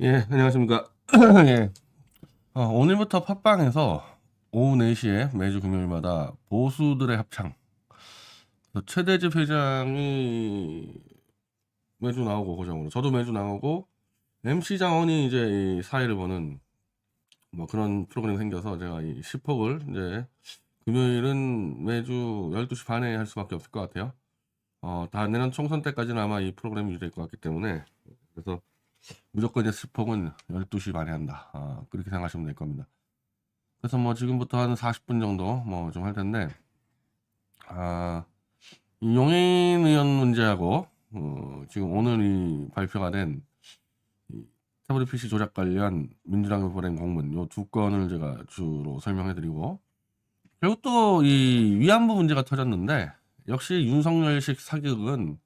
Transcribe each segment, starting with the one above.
예, 안녕하십니까. 예. 오늘부터 팟빵에서 오후 4시에 매주 금요일마다 보수들의 합창, 최대집 회장이 매주 나오고, 고정으로. 저도 매주 나오고, MC 장원이 이제 이 사회를 보는 뭐 그런 프로그램이 생겨서 제가 이 10폭을 이제 금요일은 매주 12시 반에 할 수밖에 없을 것 같아요. 다 내년 총선 때까지는 아마 이 프로그램이 유지될 것 같기 때문에. 그래서 무조건 이제 10폭은 12시 반에 한다. 그렇게 생각하시면 될 겁니다. 그래서 뭐 지금부터 한 40분 정도 뭐 좀 할 텐데, 이 용인 의원 문제하고 지금 오늘 이 발표가 된 태블릿 PC 조작 관련 민주당에 보낸 공문, 요 두 건을 제가 주로 설명해드리고, 그리고 또 이 위안부 문제가 터졌는데, 역시 윤석열식 사격은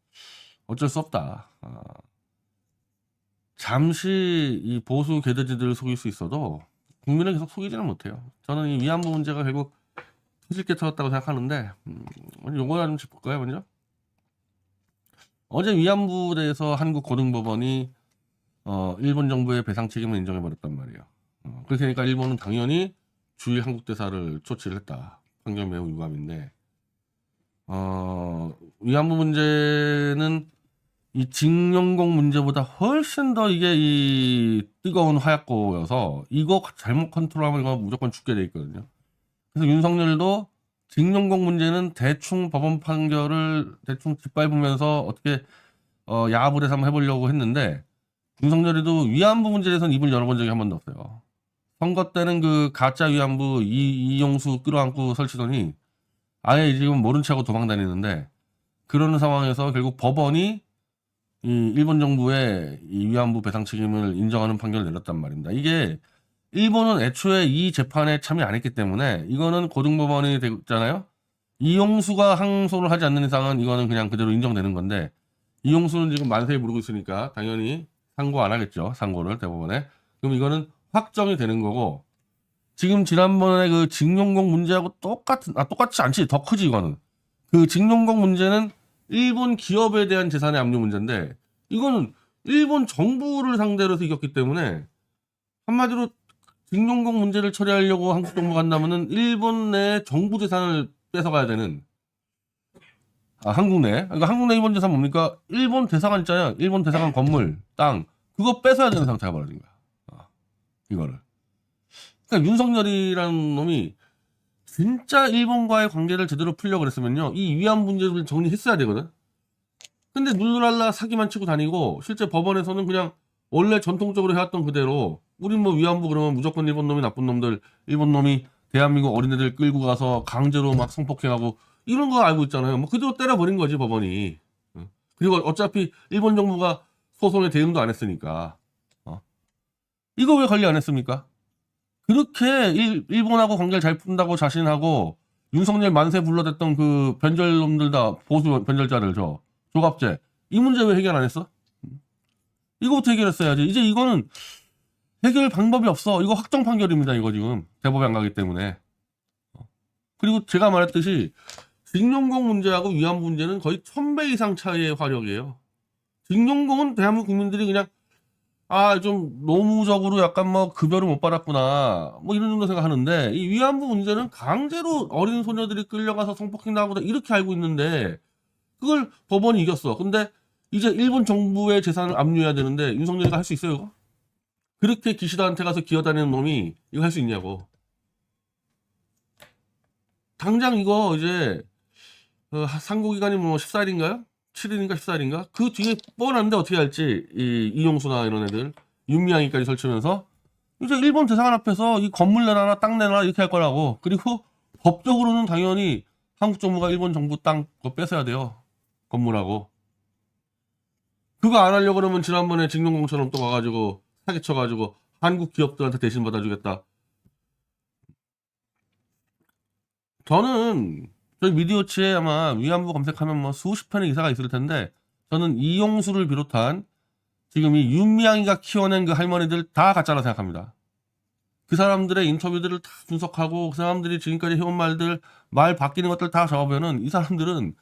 어쩔 수 없다. 잠시 이 보수 개돼지들을 속일 수 있어도 국민을 계속 속이지는 못해요. 저는 이 위안부 문제가 결국 터질 게 터졌다고 생각하는데, 요거 좀 짚을까요, 먼저? 어제 위안부에 대해서 한국 고등법원이 일본 정부의 배상 책임을 인정해버렸단 말이에요. 그렇게 되니까 일본은 당연히 주일 한국 대사를 조치를 했다. 판결 매우 유감인데, 위안부 문제는 이 징용공 문제보다 훨씬 더 이게 이 뜨거운 화약고여서 이거 잘못 컨트롤하면 이거 무조건 죽게 돼 있거든요. 그래서 윤석열도 징용공 문제는 대충 법원 판결을 대충 짓밟으면서 어떻게 야합을 해서 한번 해보려고 했는데, 윤석열이도 위안부 문제에 대해서는 입을 열어본 적이 한 번도 없어요. 선거 때는 그 가짜 위안부 이용수 끌어안고 설치더니 아예 지금 모른 척하고 도망다니는데, 그러는 상황에서 결국 법원이 이 일본 정부의 이 위안부 배상 책임을 인정하는 판결을 내렸단 말입니다. 이게 일본은 애초에 이 재판에 참여 안 했기 때문에 이거는 고등법원이 됐잖아요. 이용수가 항소를 하지 않는 이상은 이거는 그냥 그대로 인정되는 건데, 이용수는 지금 만세에 부르고 있으니까 당연히 상고 안 하겠죠. 상고를 대법원에. 그럼 이거는 확정이 되는 거고, 지금 지난번에 그 징용공 문제하고 똑같지 않지. 더 크지 이거는. 그 징용공 문제는 일본 기업에 대한 재산의 압류 문제인데, 이거는 일본 정부를 상대로 해서 이겼기 때문에, 한마디로 징용공 문제를 처리하려고 한국 정부가 한다면은 일본 내 정부 재산을 뺏어가야 되는, 한국 내. 그러니까 한국 내 일본 재산 뭡니까? 일본 대사관 있잖아요. 일본 대사관 건물, 땅, 그거 뺏어야 되는 상태가 벌어진 거야. 이거를. 그러니까 윤석열이라는 놈이 진짜 일본과의 관계를 제대로 풀려고 그랬으면요, 이 위안 문제를 정리했어야 되거든. 근데 룰루랄라 사기만 치고 다니고, 실제 법원에서는 그냥 원래 전통적으로 해왔던 그대로, 우린 뭐 위안부 그러면 무조건 일본 놈이 나쁜 놈들, 일본 놈이 대한민국 어린애들 끌고 가서 강제로 막 성폭행하고, 이런 거 알고 있잖아요. 뭐 그대로 때려버린 거지 법원이. 그리고 어차피 일본 정부가 소송에 대응도 안 했으니까. 이거 왜 관리 안 했습니까? 그렇게 일본하고 관계를 잘 푼다고 자신하고, 윤석열 만세 불러댔던 그 변절놈들, 다 보수 변절자들, 조갑제, 이 문제 왜 해결 안 했어? 이거부터 해결했어야지. 이제 이거는 해결 방법이 없어. 이거 확정 판결입니다. 이거 지금 대법에 안 가기 때문에. 그리고 제가 말했듯이 징용공 문제하고 위안부 문제는 거의 1000배 이상 차이의 화력이에요. 징용공은 대한민국 국민들이 그냥 좀 노무적으로 약간 뭐 급여를 못 받았구나, 뭐 이런 정도 생각하는데, 이 위안부 문제는 강제로 어린 소녀들이 끌려가서 성폭행 당하고 이렇게 알고 있는데, 그걸 법원이 이겼어. 근데 이제 일본 정부의 재산을 압류해야 되는데 윤석열이가 할 수 있어요, 이거? 그렇게 기시다한테 가서 기어다니는 놈이 이거 할 수 있냐고. 당장 이거 이제 상고 기간이 뭐 14일인가요? 7일인가 14일인가? 그 뒤에 뻔한데 어떻게 할지, 이 이용수나 이런 애들 윤미향이까지 설치면서 이제 일본 대사관 앞에서 이 건물 내놔라, 땅 내놔라, 이렇게 할 거라고. 그리고 법적으로는 당연히 한국 정부가 일본 정부 땅 그거 뺏어야 돼요, 건물하고. 그거 안 하려고 그러면 지난번에 징용공처럼 또 가가지고 사기쳐가지고 한국 기업들한테 대신 받아주겠다. 저는 저희 미디어치에 아마 위안부 검색하면 뭐 수십 편의 기사가 있을 텐데, 저는 이용수를 비롯한 지금 이 윤미향이가 키워낸 그 할머니들 다 가짜라 생각합니다. 그 사람들의 인터뷰들을 다 분석하고, 그 사람들이 지금까지 해온 말들, 말 바뀌는 것들 다 적어보면은 이 사람들은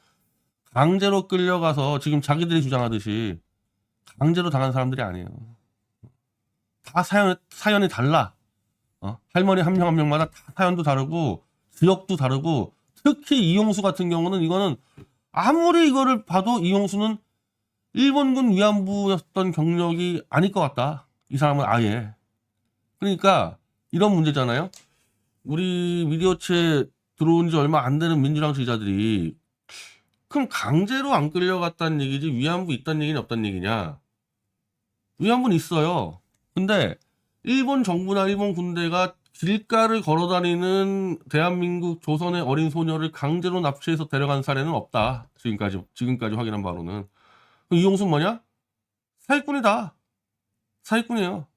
강제로 끌려가서 지금 자기들이 주장하듯이 강제로 당한 사람들이 아니에요. 다 사연이 달라. 할머니 한 명 한 명마다 다 사연도 다르고 지역도 다르고, 특히 이용수 같은 경우는 이거는 아무리 이거를 봐도 이용수는 일본군 위안부였던 경력이 아닐 것 같다. 이 사람은 아예. 그러니까 이런 문제잖아요. 우리 미디어체에 들어온 지 얼마 안 되는 민주당 지지자들이 그럼 강제로 안 끌려갔다는 얘기지 위안부 있다는 얘기는 없다는 얘기냐? 위안부는 있어요. 근데 일본 정부나 일본 군대가 길가를 걸어다니는 대한민국 조선의 어린 소녀를 강제로 납치해서 데려간 사례는 없다. 지금까지 확인한 바로는. 그럼 이용수는 뭐냐? 사기꾼이다. 사기꾼이에요.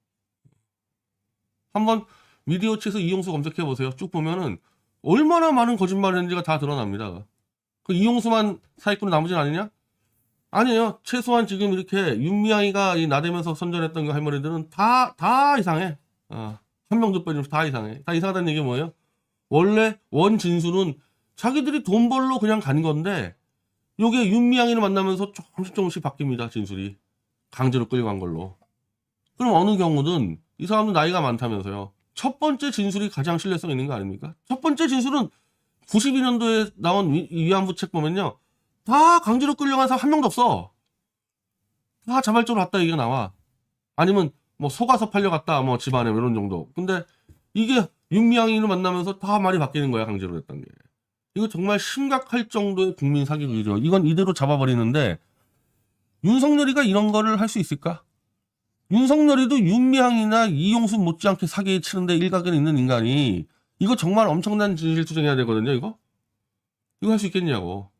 한번 미디어치에서 이용수 검색해 보세요. 쭉 보면은 얼마나 많은 거짓말을 했는지가 다 드러납니다. 그 이용수만 사기꾼이 나머지는 아니냐? 아니에요. 최소한 지금 이렇게 윤미향이가 이 나대면서 선전했던 그 할머니들은 다 이상해. 한 명도 빼주면 다 이상해. 다 이상하다는 얘기 뭐예요? 원래 원 진술은 자기들이 돈 벌러 그냥 간 건데, 요게 윤미향이를 만나면서 조금씩 바뀝니다. 진술이. 강제로 끌려간 걸로. 그럼 어느 경우든 이 사람도 나이가 많다면서요. 첫 번째 진술이 가장 신뢰성 있는 거 아닙니까? 첫 번째 진술은 92년도에 나온 위안부 책 보면요. 다 강제로 끌려간 사람 한 명도 없어. 다 자발적으로 갔다 얘기가 나와. 아니면 뭐 속아서 팔려갔다 뭐 집안에 이런 정도. 근데 이게 윤미향이를 만나면서 다 말이 바뀌는 거야. 강제로 했던 게. 이거 정말 심각할 정도의 국민 사기극이죠. 이건 이대로 잡아버리는데 윤석열이가 이런 거를 할 수 있을까? 윤석열이도 윤미향이나 이용수 못지않게 사기에 치는데 일각에 있는 인간이 이거 정말 엄청난 진실투쟁해야 되거든요. 이거 할 수 있겠냐고.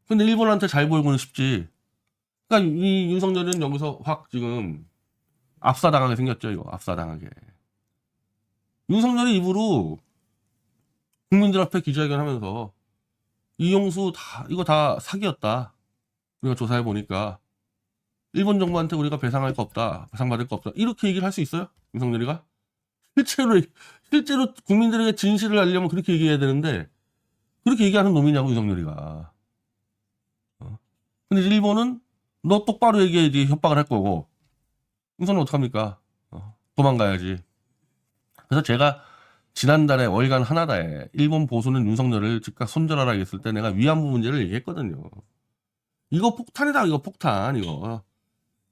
근데 일본한테 잘 보이고는 싶지. 그러니까 이 윤석열은 여기서 확 지금 압사당하게 생겼죠. 이거 압사당하게. 윤석열이 입으로 국민들 앞에 기자회견하면서 이용수 이거 다 사기였다. 우리가 조사해 보니까 일본 정부한테 우리가 배상할 거 없다, 배상받을 거 없다. 이렇게 얘기를 할 수 있어요? 윤석열이가? 실제로 국민들에게 진실을 알려면 그렇게 얘기해야 되는데 그렇게 얘기하는 놈이냐고 윤석열이가. 근데 일본은 너 똑바로 얘기해야지 협박을 할 거고, 윤석열 어떡합니까? 도망가야지. 그래서 제가 지난달에 월간 하나다에 일본 보수는 윤석열을 즉각 손절하라 했을 때 내가 위안부 문제를 얘기했거든요. 이거 폭탄이다. 이거 폭탄. 이거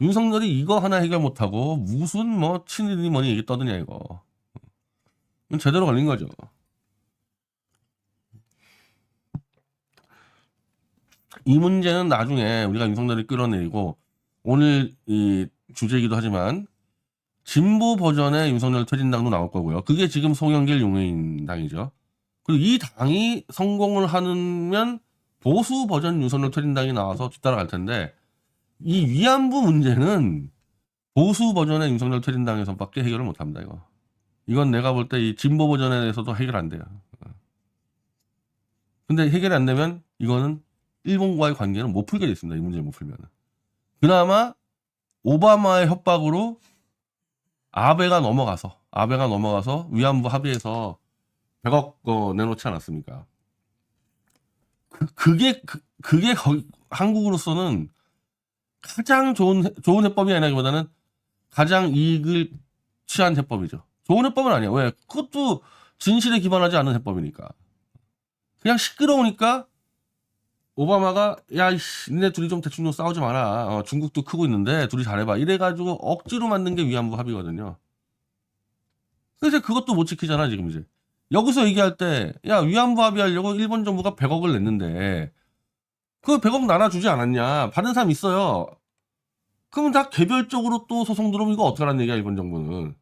윤석열이 이거 하나 해결 못하고 무슨 뭐 친일이 뭐니 얘기 떠드냐 이거. 이건 제대로 걸린 거죠. 이 문제는 나중에 우리가 윤석열을 끌어내리고, 오늘 이 주제이기도 하지만 진보 버전의 윤석열 퇴진당도 나올 거고요. 그게 지금 송영길 용해인당이죠. 그리고 이 당이 성공을 하면 보수 버전 윤석열 퇴진당이 나와서 뒤따라갈 텐데, 이 위안부 문제는 보수 버전의 윤석열 퇴진당에서밖에 해결을 못합니다. 이건 내가 볼 때 이 진보 버전에 대해서도 해결 안 돼요. 근데 해결이 안 되면 이거는 일본과의 관계는 못 풀게 돼 있습니다. 이 문제 못 풀면. 그나마 오바마의 협박으로 아베가 넘어가서 위안부 합의해서 100억 내놓지 않았습니까? 그게 한국으로서는 가장 좋은 해법이 아니라기보다는 가장 이익을 취한 해법이죠. 좋은 해법은 아니야. 왜? 그것도 진실에 기반하지 않은 해법이니까. 그냥 시끄러우니까 오바마가 야 니네 둘이 좀 대충 좀 싸우지 마라. 중국도 크고 있는데 둘이 잘해봐. 이래가지고 억지로 만든 게 위안부 합의거든요. 그래서 그것도 못 지키잖아 지금 이제. 여기서 얘기할 때 야 위안부 합의하려고 일본 정부가 100억을 냈는데 그 100억 나눠주지 않았냐. 받은 사람 있어요. 그러면 다 개별적으로 또 소송 들어오면 이거 어떡하라는 얘기야 일본 정부는.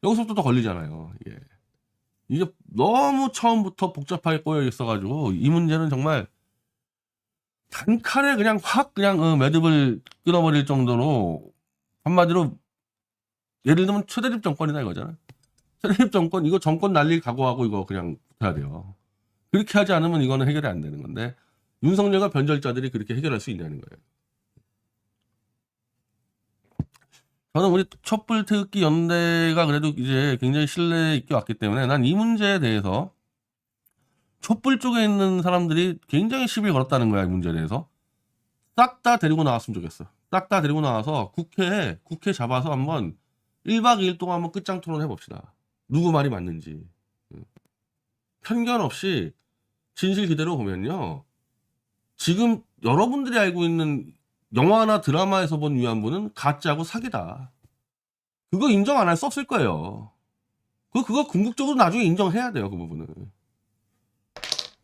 여기서부터 또 걸리잖아요. 이게 너무 처음부터 복잡하게 꼬여 있어가지고 이 문제는 정말 단칼에 그냥 확 매듭을 끊어버릴 정도로, 한마디로 예를 들면 최대립 정권이다 이거잖아. 최대립 정권, 이거 정권 날릴 각오하고 이거 그냥 해야 돼요. 그렇게 하지 않으면 이거는 해결이 안 되는 건데 윤석열과 변절자들이 그렇게 해결할 수 있냐는 거예요. 저는 우리 촛불 태극기 연대가 그래도 이제 굉장히 신뢰 있게 왔기 때문에 난 이 문제에 대해서 촛불 쪽에 있는 사람들이 굉장히 시비 걸었다는 거야. 이 문제에 대해서 싹 다 데리고 나왔으면 좋겠어. 딱 다 데리고 나와서 국회 잡아서 한번 1박 2일 동안 한번 끝장 토론해 봅시다. 누구 말이 맞는지. 편견 없이 진실 그대로 보면요. 지금 여러분들이 알고 있는 영화나 드라마에서 본 위안부는 가짜고 사기다. 그거 인정 안 할 수 없을 거예요. 그거 궁극적으로 나중에 인정해야 돼요, 그 부분은.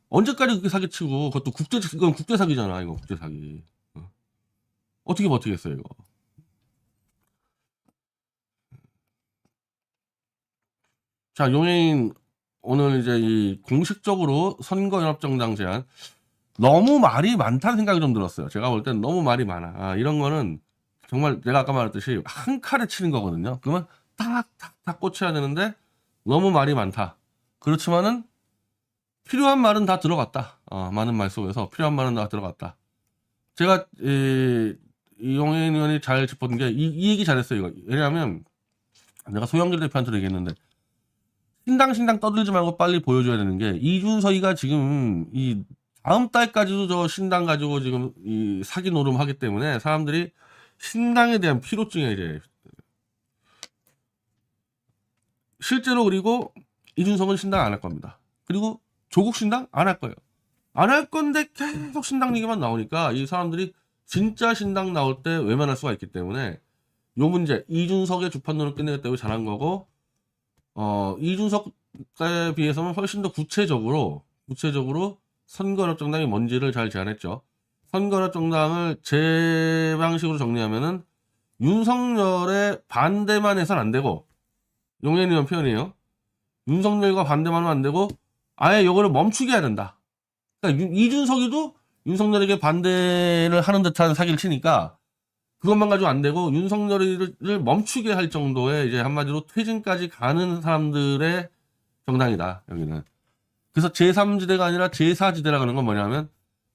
언제까지 그렇게 사기치고, 그것도 이건 국제 사기잖아, 이거 국제 사기. 어떻게 버티겠어요, 이거. 자, 용해인 오늘 이제 이 공식적으로 선거연합정당 제안 너무 말이 많다는 생각이 좀 들었어요. 제가 볼 땐 너무 말이 많아. 이런 거는 정말 내가 아까 말했듯이 한 칼에 치는 거거든요. 그러면 탁탁탁 꽂혀야 되는데 너무 말이 많다. 그렇지만은 필요한 말은 다 들어갔다. 많은 말 속에서 필요한 말은 다 들어갔다. 제가 이용해인 의원이 잘 짚었던 게 이 얘기 잘했어요. 이거. 왜냐하면 내가 소영길 대표한테도 얘기했는데 신당 떠들지 말고 빨리 보여줘야 되는 게 이준석이가 지금 이 다음 달까지도 저 신당 가지고 지금 이 사기 노름 하기 때문에 사람들이 신당에 대한 피로증에 이제 실제로 그리고 이준석은 신당 안 할 겁니다. 그리고 조국 신당 안 할 거예요. 안 할 건데 계속 신당 얘기만 나오니까 이 사람들이 진짜 신당 나올 때 외면할 수가 있기 때문에 요 문제 이준석의 주판론을 끝내겠다고 잘한 거고 이준석에 비해서는 훨씬 더 구체적으로 선거연합정당이 뭔지를 잘 제안했죠. 선거연합정당을 제 방식으로 정리하면은 윤석열의 반대만 해서는 안 되고 용해인 의원 표현이에요. 윤석열과 반대만 하면 안 되고 아예 이거를 멈추게 해야 된다. 그러니까 이준석이도 윤석열에게 반대를 하는 듯한 사기를 치니까 그것만 가지고 안 되고 윤석열을 멈추게 할 정도의 이제 한마디로 퇴진까지 가는 사람들의 정당이다. 여기는. 그래서 제3지대가 아니라 제4지대라 그러는 건 뭐냐면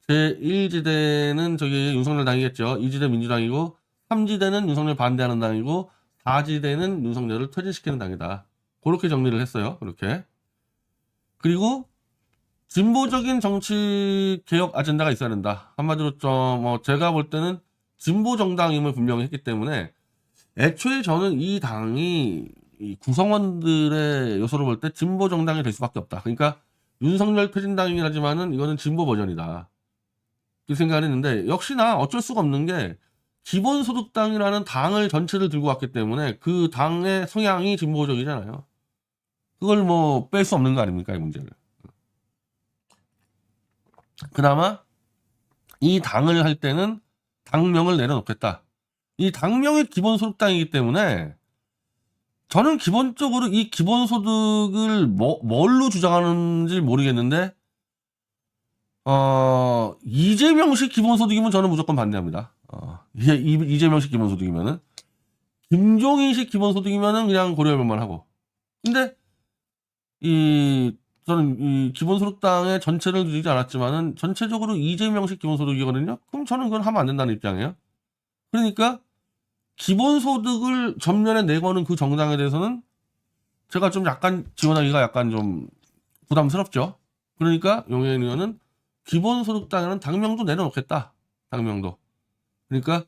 제1지대는 저기 윤석열 당이겠죠. 2지대 민주당이고 3지대는 윤석열 반대하는 당이고 4지대는 윤석열을 퇴진시키는 당이다. 그렇게 정리를 했어요. 그렇게. 그리고 진보적인 정치 개혁 아젠다가 있어야 된다. 한마디로 제가 볼 때는 진보 정당임을 분명히 했기 때문에 애초에 저는 이 당이 이 구성원들의 요소로 볼 때 진보 정당이 될 수밖에 없다. 그러니까 윤석열 퇴진당이긴 하지만은 이거는 진보 버전이다. 그 생각을 했는데 역시나 어쩔 수가 없는 게 기본소득당이라는 당을 전체를 들고 왔기 때문에 그 당의 성향이 진보적이잖아요. 그걸 뭐 뺄 수 없는 거 아닙니까, 이 문제를. 그나마 이 당을 할 때는 당명을 내려놓겠다. 이 당명이 기본소득당이기 때문에 저는 기본적으로 이 기본소득을 뭘로 주장하는지 모르겠는데 이재명식 기본소득이면 저는 무조건 반대합니다. 이재명식 기본소득이면은 김종인식 기본소득이면은 그냥 고려해볼 만하고. 근데 저는 이 기본소득당의 전체를 누리지 않았지만은 전체적으로 이재명식 기본소득이거든요. 그럼 저는 그건 하면 안 된다는 입장이에요. 그러니까 기본소득을 전면에 내거는 그 정당에 대해서는 제가 좀 약간 지원하기가 약간 좀 부담스럽죠. 그러니까 용해인 의원은 기본소득당에는 당명도 내려놓겠다. 당명도. 그러니까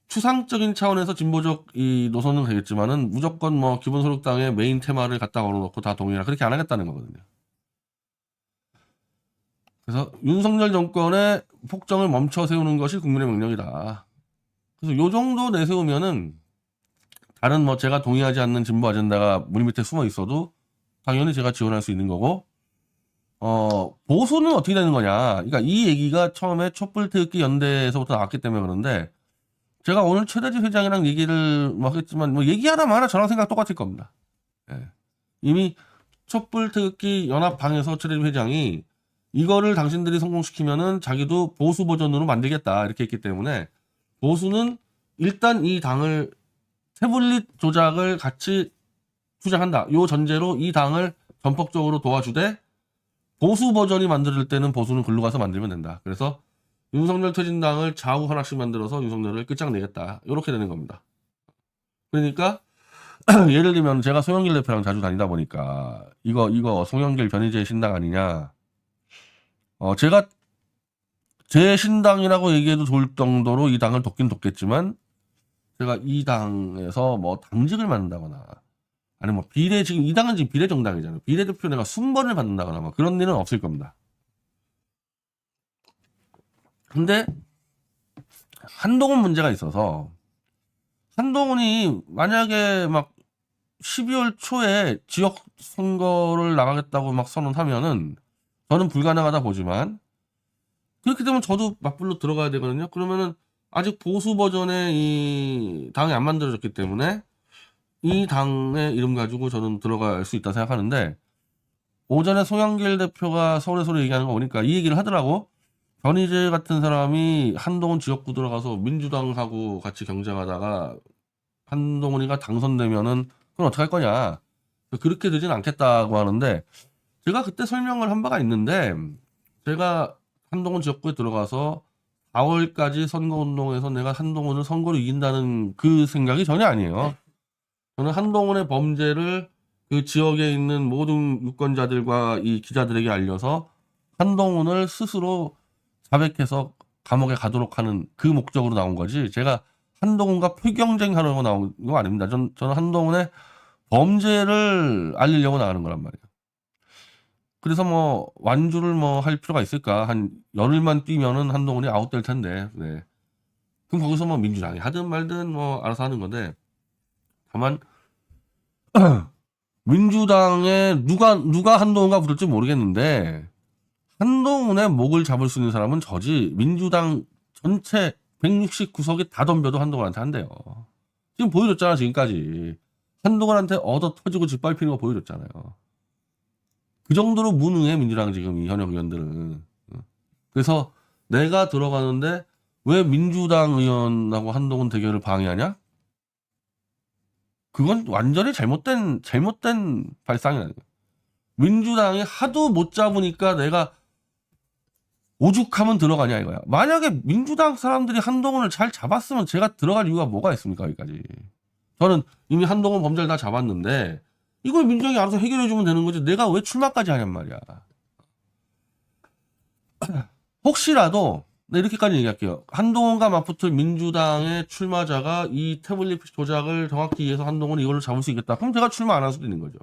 추상적인 차원에서 진보적 이 노선은 되겠지만은 무조건 뭐 기본소득당의 메인 테마를 갖다 걸어놓고 다 동의하라 그렇게 안 하겠다는 거거든요. 그래서 윤석열 정권의 폭정을 멈춰 세우는 것이 국민의 명령이다. 그래서 요 정도 내세우면은 다른 뭐 제가 동의하지 않는 진보 아젠다가 물 밑에 숨어 있어도 당연히 제가 지원할 수 있는 거고 보수는 어떻게 되는 거냐. 그러니까 이 얘기가 처음에 촛불태극기 연대에서부터 나왔기 때문에 그런데 제가 오늘 최대지 회장이랑 얘기를 하겠지만 뭐 얘기하다 마나 저랑 생각 똑같을 겁니다. 예. 이미 촛불태극기 연합방에서 최대지 회장이 이거를 당신들이 성공시키면은 자기도 보수 버전으로 만들겠다 이렇게 했기 때문에 보수는 일단 이 당을 태블릿 조작을 같이 주장한다. 요 전제로 이 당을 전폭적으로 도와주되 보수 버전이 만들 때는 보수는 글로 가서 만들면 된다. 그래서 윤석열 퇴진당을 좌우 하나씩 만들어서 윤석열을 끝장내겠다. 이렇게 되는 겁니다. 그러니까 예를 들면 제가 송영길 대표랑 자주 다니다 보니까 이거 송영길 변희재 신당 아니냐. 제가 제 신당이라고 얘기해도 좋을 정도로 이 당을 돕긴 돕겠지만 제가 이 당에서 뭐 당직을 맡는다거나 아니 뭐 지금 이 당은 지금 비례정당이잖아요. 비례대표 내가 순번을 받는다거나 뭐 그런 일은 없을 겁니다. 근데 한동훈 문제가 있어서 한동훈이 만약에 막 12월 초에 지역 선거를 나가겠다고 막 선언하면은 저는 불가능하다 보지만 그렇게 되면 저도 맞불로 들어가야 되거든요. 그러면은 아직 보수 버전의 이 당이 안 만들어졌기 때문에 이 당의 이름 가지고 저는 들어갈 수 있다 생각하는데 오전에 송영길 대표가 서울에서 얘기하는 거 보니까 이 얘기를 하더라고. 변희재 같은 사람이 한동훈 지역구 들어가서 민주당하고 같이 경쟁하다가 한동훈이가 당선되면은 그건 어떡할 거냐. 그렇게 되진 않겠다고 하는데 제가 그때 설명을 한 바가 있는데 제가 한동훈 지역구에 들어가서 4월까지 선거운동에서 내가 한동훈을 선거로 이긴다는 그 생각이 전혀 아니에요. 저는 한동훈의 범죄를 그 지역에 있는 모든 유권자들과 이 기자들에게 알려서 한동훈을 스스로 자백해서 감옥에 가도록 하는 그 목적으로 나온 거지 제가 한동훈과 표경쟁하려고 나온 거 아닙니다. 저는 한동훈의 범죄를 알리려고 나가는 거란 말이에요. 그래서 뭐 완주를 뭐 할 필요가 있을까? 한 열흘만 뛰면은 한동훈이 아웃될 텐데. 네. 그럼 거기서 뭐 민주당이 하든 말든 뭐 알아서 하는 건데. 다만 민주당에 누가 한동훈과 붙을지 모르겠는데 한동훈의 목을 잡을 수 있는 사람은 저지. 민주당 전체 169석이 다 덤벼도 한동훈한테 한대요. 지금 보여줬잖아 지금까지. 한동훈한테 얻어 터지고 짓밟히는 거 보여줬잖아요. 그 정도로 무능해 민주당 지금 이 현역 의원들은. 그래서 내가 들어가는데 왜 민주당 의원하고 한동훈 대결을 방해하냐? 그건 완전히 잘못된 발상이라는 거예요. 민주당이 하도 못 잡으니까 내가 오죽하면 들어가냐 이거야. 만약에 민주당 사람들이 한동훈을 잘 잡았으면 제가 들어갈 이유가 뭐가 있습니까 여기까지. 저는 이미 한동훈 범죄를 다 잡았는데 이걸 민주당이 알아서 해결해주면 되는 거지 내가 왜 출마까지 하냔 말이야. 혹시라도 이렇게까지 얘기할게요. 한동훈과 맞붙을 민주당의 출마자가 이 태블릿 조작을 정확히 이해해서 한동훈이 이걸로 잡을 수 있겠다. 그럼 제가 출마 안 할 수도 있는 거죠.